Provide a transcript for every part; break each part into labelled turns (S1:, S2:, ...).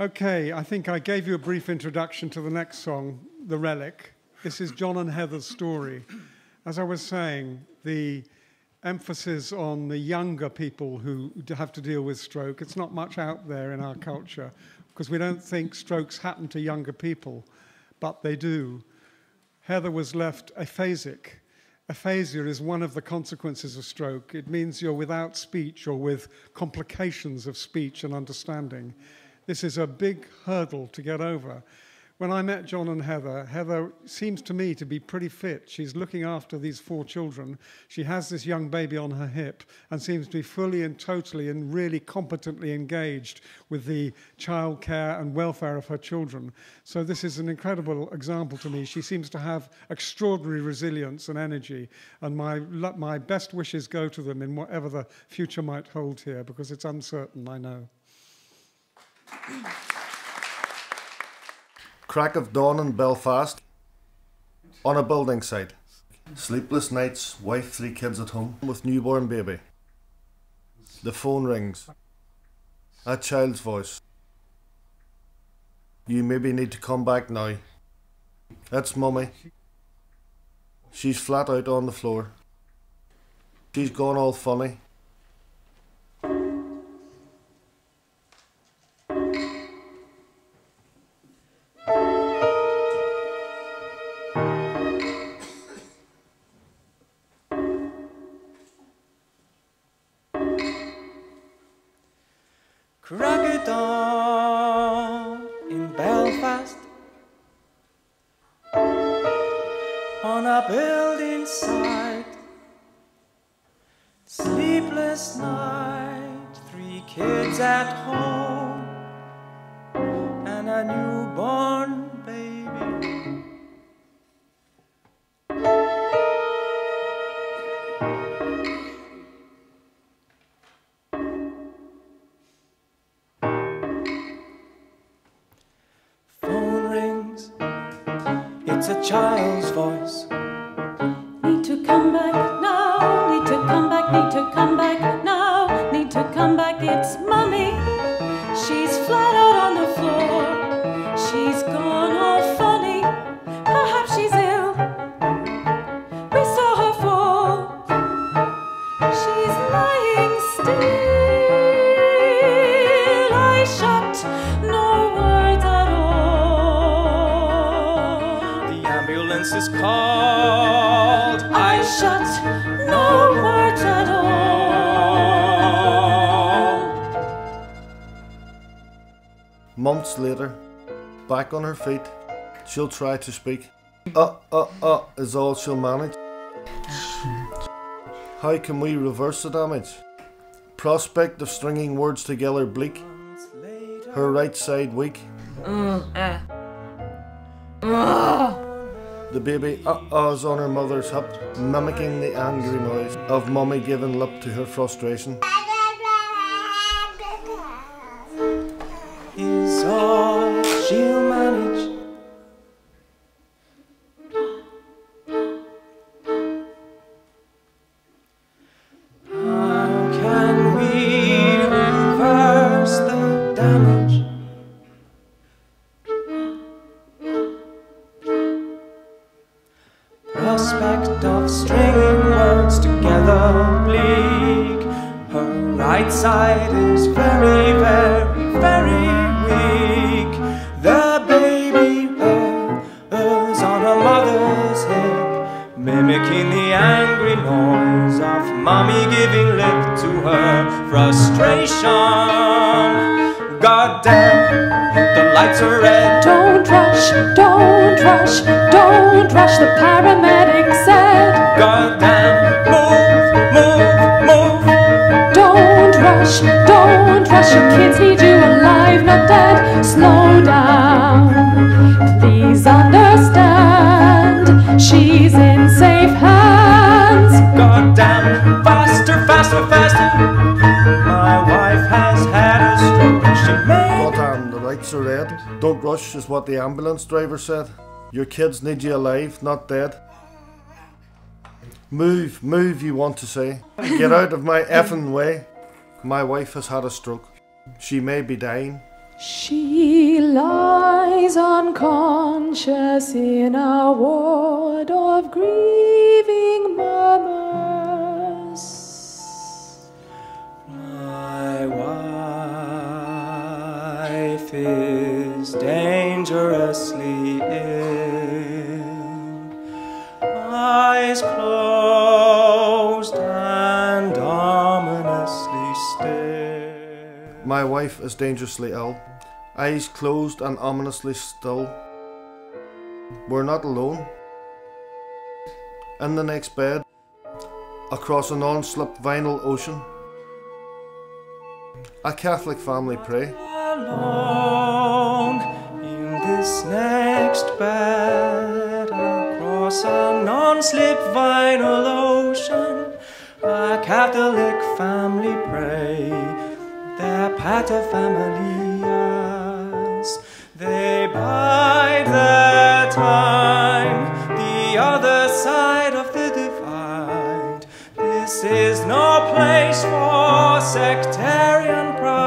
S1: Okay, I think I gave you a brief introduction to the next song, The Relic. This is John and Heather's story. As I was saying, the emphasis on the younger people who have to deal with stroke, it's not much out there in our culture because we don't think strokes happen to younger people, but they do. Heather was left aphasic. Aphasia is one of the consequences of stroke. It means you're without speech or with complications of speech and understanding. This is a big hurdle to get over. When I met John and Heather, Heather seems to me to be pretty fit. She's looking after these 4 children. She has this young baby on her hip and seems to be fully and totally and really competently engaged with the childcare and welfare of her children. So this is an incredible example to me. She seems to have extraordinary resilience and energy, and my best wishes go to them in whatever the future might hold here, because it's uncertain, I know.
S2: Crack of dawn in Belfast, on a building site. Sleepless nights, wife, 3 kids at home with newborn baby. The phone rings. A child's voice. You maybe need to come back now. That's Mummy. She's flat out on the floor. She's gone all funny.
S3: Crack of dawn in Belfast, on a building site. Sleepless night, 3 kids at home, and a newborn baby. It's a child's voice.
S4: Need to come back now, need to come back, need to come back now, need to come back, it's Mummy. She's flat out on the floor, she's gone all funny, perhaps she's ill. We saw her fall, she's lying still. I shut no words at all.
S3: The ambulance is called.
S4: I shut no words at all.
S2: Months later, back on her feet, she'll try to speak. Is all she'll manage. How can we reverse the damage? Prospect of stringing words together bleak. Her right side weak. The baby is on her mother's hip, mimicking the angry noise of Mummy giving lip to her frustration.
S3: Is all she'll manage. How can we reverse the damage? Prospect of stringing words together bleak. Her right side is very, very, very weak. The baby is on her mother's hip, mimicking the angry noise of Mommy giving lip to her frustration. God damn, the lights are red.
S4: Don't rush, don't rush, don't rush, the paramedic said.
S3: God damn, move, move, move.
S4: Don't rush, your kids need you alive, not dead. Slow down, please understand, she's in safe hands.
S3: God damn, faster, faster, faster. My wife has had a stroke. She made.
S2: God damn, the lights are red. Don't rush is what the ambulance driver said. Your kids need you alive, not dead. Move, move, you want to say. Get out of my effing way. My wife has had a stroke. She may be dying.
S4: She lies unconscious in a ward of grieving murmurs.
S3: My wife is dangerously ill, eyes closed and ominously still.
S2: My wife is dangerously ill, eyes closed and ominously still. We're not alone. In the next bed, across a non-slip vinyl ocean, a Catholic family pray.
S3: Alone in this next bed, across a non-slip vinyl ocean, a Catholic family pray. Their paterfamilias, they bide their time, the other side of the divide. This is no place for sectarian pride.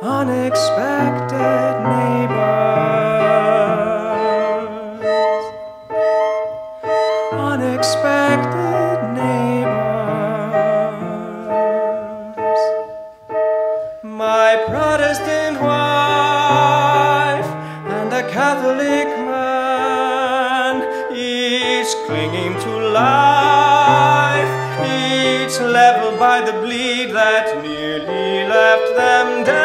S3: Unexpected neighbors, unexpected neighbors. My Protestant wife and a Catholic man, each clinging to life, each leveled by the bleed that nearly left them dead.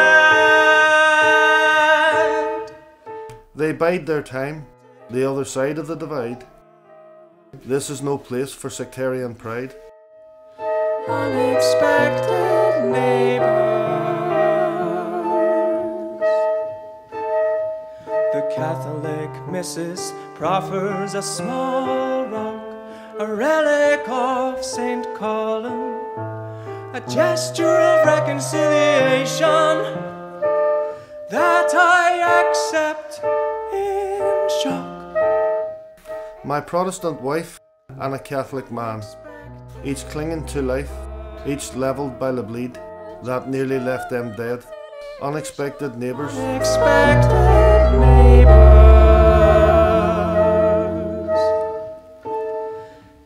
S2: They bide their time, the other side of the divide. This is no place for sectarian pride.
S3: Unexpected neighbors. The Catholic missus proffers a small rock, a relic of St. Columb, a gesture of reconciliation that I accept in shock.
S2: My Protestant wife and a Catholic man, each clinging to life, each levelled by the bleed that nearly left them dead. Unexpected neighbours.
S3: Unexpected neighbors.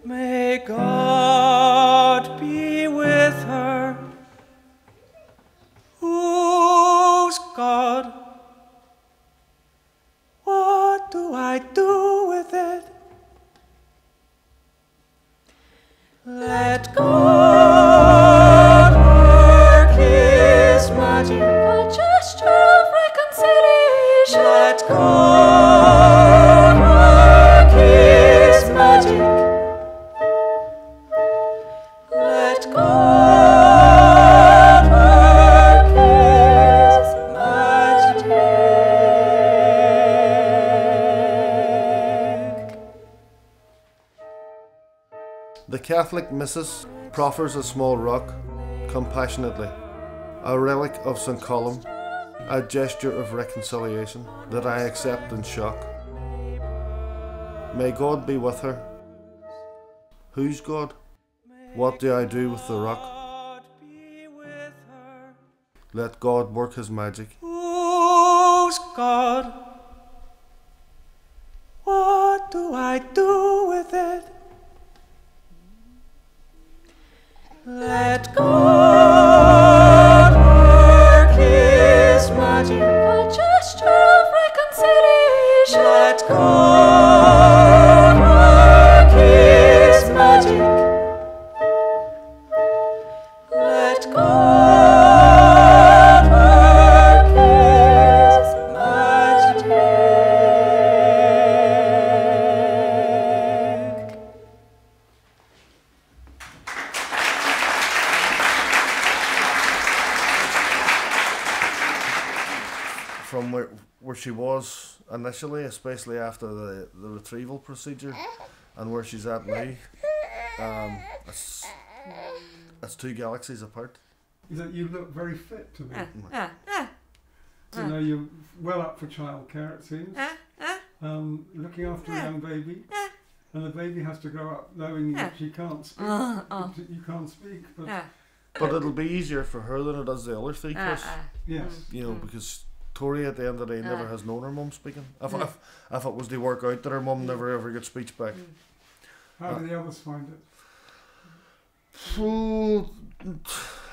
S3: May God be with her. Who's God? What do I do with it? Let God work His magic.
S4: A gesture of reconciliation.
S3: Let God work His magic. Let God work His magic.
S2: The Catholic missus proffers a small rock, compassionately, a relic of St. Columb, a gesture of reconciliation that I accept in shock. May God be with her. Who's God? What do I do with the rock? Let God work His magic.
S3: Who's God? What do I do with it? Let God work His magic.
S4: A gesture of reconciliation.
S3: Let God work His magic. Let God work His magic.
S2: From where she was initially, especially after the retrieval procedure, and where she's at now, it's two galaxies apart.
S1: You look very fit to me. You know, you're well up for childcare, it seems. Looking after a young baby. And the baby has to grow up knowing that she can't speak. You can't speak, but
S2: But it'll be easier for her than it is the other three, Chris.
S1: Yes.
S2: You know, because Tori at the end of the day never has known her mum speaking. If it was to work out that her mum never ever gets speech back.
S1: How do the others find it?
S2: So,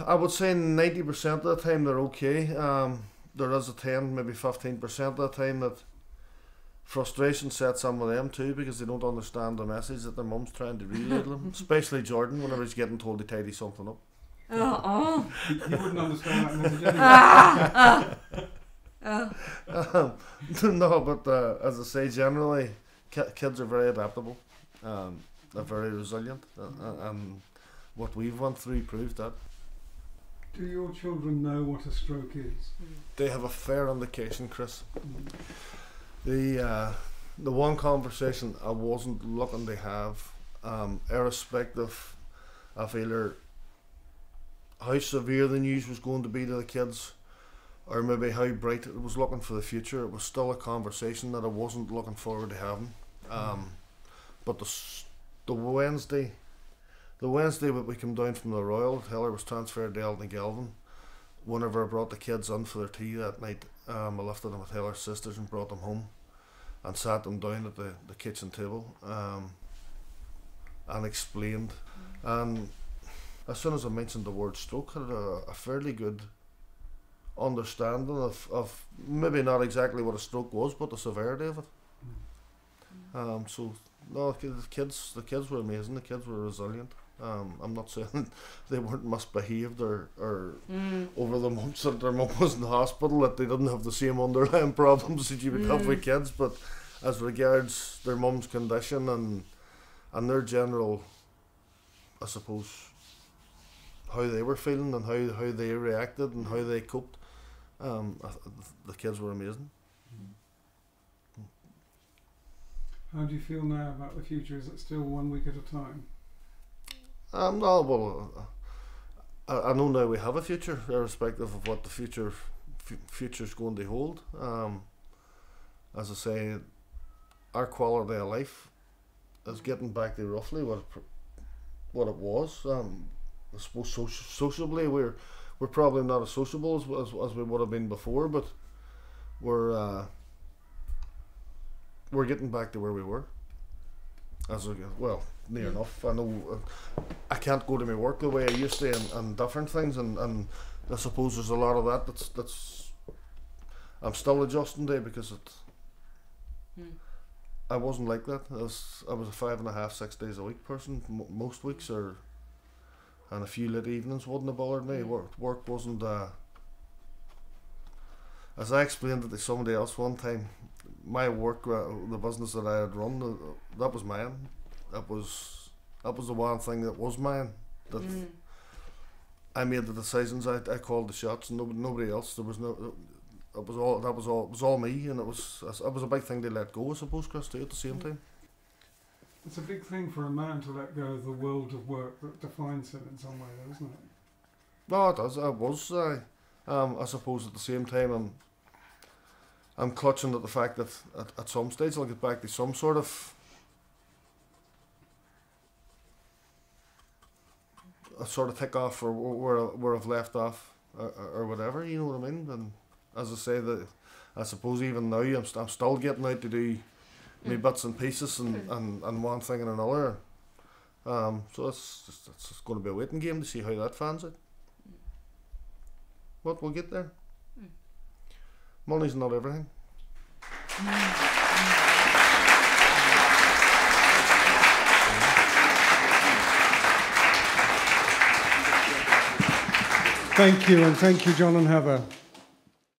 S2: I would say 90% of the time they're okay. There is a 10, maybe 15% of the time that frustration sets in with them too, because they don't understand the message that their mum's trying to relay to them. Especially Jordan, whenever he's getting told to tidy something up.
S1: You wouldn't understand that message anyway.
S2: No, but as I say, generally, kids are very adaptable. They're very resilient, and what we've went through proved that.
S1: Do your children know what a stroke is?
S2: They have a fair indication, Chris. The one conversation I wasn't looking to have, irrespective of either how severe the news was going to be to the kids, or maybe how bright it was looking for the future, it was still a conversation that I wasn't looking forward to having. But the Wednesday that we came down from the Royal, Heather was transferred to Altnagelvin. Whenever I brought the kids in for their tea that night, I lifted them with Heather's sisters and brought them home and sat them down at the kitchen table and explained. And as soon as I mentioned the word stroke, I had a fairly good understanding of maybe not exactly what a stroke was, but the severity of it. So no, the kids were amazing. The kids were resilient. I'm not saying they weren't misbehaved or over the months that their mum was in the hospital that they didn't have the same underlying problems that you would have with kids, but as regards their mum's condition and their general, I suppose, how they were feeling and how they reacted and how they coped, the kids were amazing.
S1: How do you feel now about the future? Is it still 1 week at a time?
S2: No, well, I know now we have a future, irrespective of what the future's going to hold. As I say, our quality of life is getting back to roughly what it was. I suppose sociably we're probably not as sociable as we would have been before, but we're getting back to where we were. Well, near enough. I know I can't go to my work the way I used to, and different things, and I suppose there's a lot of that that's I'm still adjusting to, because I wasn't like that. I was a 5.5, 6 days a week person most weeks, and a few late evenings wouldn't have bothered me. Work wasn't. As I explained it to somebody else one time, my work, the business that I had run, that was mine. That was the one thing that was mine. That I made the decisions. I called the shots, and nobody else. There was no. It was all me, and it was a big thing to let go, I suppose, Chris, too, at the same time.
S1: It's a big thing for a man to let go of the world of work that defines him in some way, though, isn't it?
S2: No, it does. I suppose at the same time I'm clutching at the fact that at some stage I'll get back to some sort of tick off for where I've left off or whatever, you know what I mean? And as I say, I suppose even now I'm still getting out to do me bits and pieces and one thing and another. So it's going to be a waiting game to see how that fans out. But we'll get there. Money's not everything.
S1: Thank you, and thank you, John and Heather.